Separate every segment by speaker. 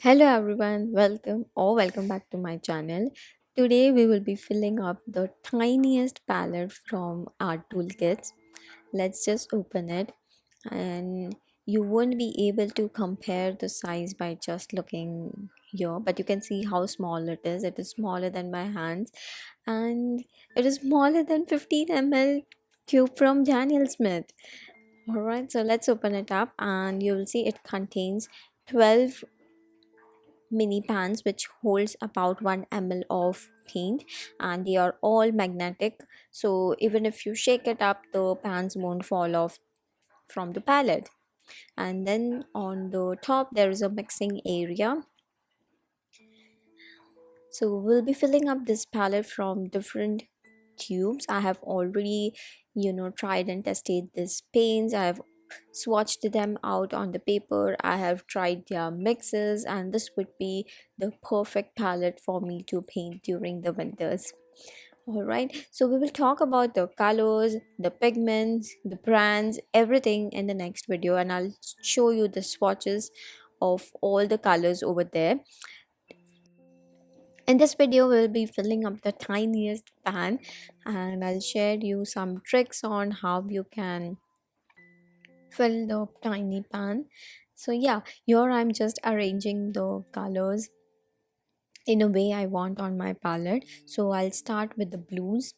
Speaker 1: Hello everyone, welcome back to my channel. Today we will be filling up the tiniest palette from our toolkits. Let's just open it, and you won't be able to compare the size by just looking here, but you can see how small it is. It is smaller than my hands, and it is smaller than 15 ml tube from Daniel Smith. Alright, so let's open it up and you will see it contains 12 mini pans which holds about 1 ml of paint, and they are all magnetic, so even if you shake it up the pans won't fall off from the palette. And then on the top there is a mixing area, so we'll be filling up this palette from different tubes. I have already tried and tested these paints. I have swatched them out on the paper. I have tried their mixes, and this would be the perfect palette for me to paint during the winters. Alright, so we will talk about the colors, the pigments, the brands, everything in the next video, and I'll show you the swatches of all the colors over there. In this video, we'll be filling up the tiniest pan, and I'll share you some tricks on how you can fill the tiny pan. So yeah, here I'm just arranging the colors in a way I want on my palette. So I'll start with the blues,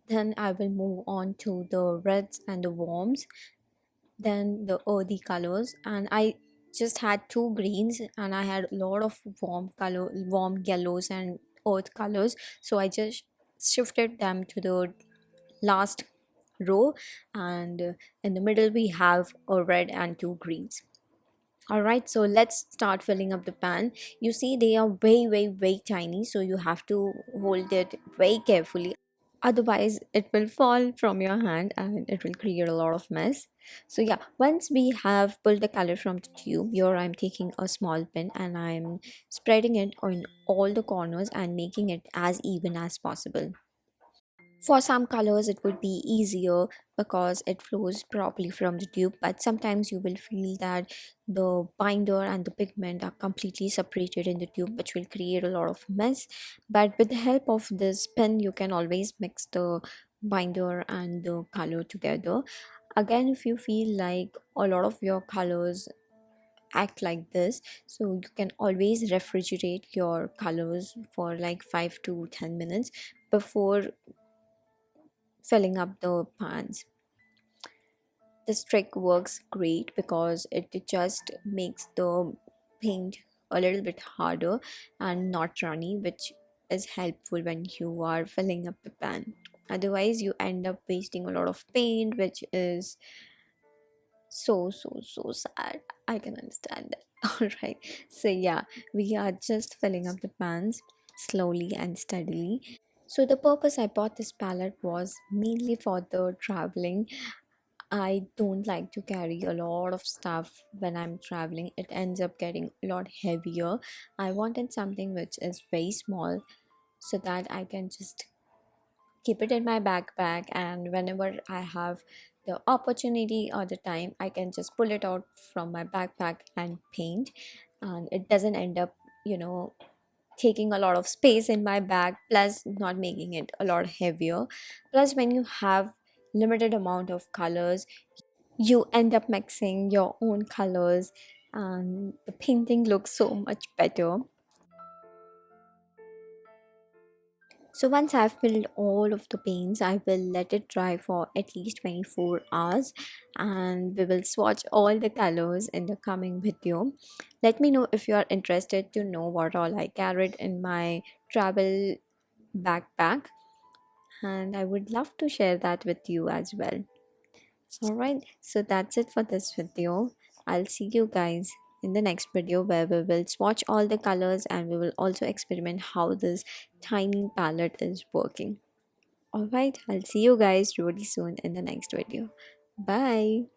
Speaker 1: then I will move on to the reds and the warms, then the earthy colors, and I just had two greens and I had a lot of warm yellows and earth colors, so I just shifted them to the last row, and in the middle we have a red and two greens. All right, so let's start filling up the pan. You see they are way tiny, so you have to hold it very carefully, otherwise it will fall from your hand and it will create a lot of mess. So yeah, once we have pulled the color from the tube, here I'm taking a small pin and I'm spreading it on all the corners and making it as even as possible. For some colors, it would be easier because it flows properly from the tube, but sometimes you will feel that the binder and the pigment are completely separated in the tube, which will create a lot of mess. But with the help of this pen, you can always mix the binder and the color together. Again, if you feel like a lot of your colors act like this, so you can always refrigerate your colors for like 5 to 10 minutes before filling up the pans. This trick works great because it just makes the paint a little bit harder and not runny, which is helpful when you are filling up the pan. Otherwise you end up wasting a lot of paint, which is so sad. I can understand that. All right, so yeah, we are just filling up the pans slowly and steadily. So the purpose I bought this palette was mainly for the traveling. I don't like to carry a lot of stuff when I'm traveling. It ends up getting a lot heavier. I wanted something which is very small so that I can just keep it in my backpack, and whenever I have the opportunity or the time, I can just pull it out from my backpack and paint, and it doesn't end up, you know, taking a lot of space in my bag, plus not making it a lot heavier. Plus when you have limited amount of colors, you end up mixing your own colors and the painting looks so much better. So once I've filled all of the paints, I will let it dry for at least 24 hours, and we will swatch all the colors in the coming video. Let me know if you are interested to know what all I carried in my travel backpack, and I would love to share that with you as well. Alright, so that's it for this video. I'll see you guys in the next video where we will swatch all the colors and we will also experiment how this tiny palette is working. Alright, I'll see you guys really soon in the next video. Bye.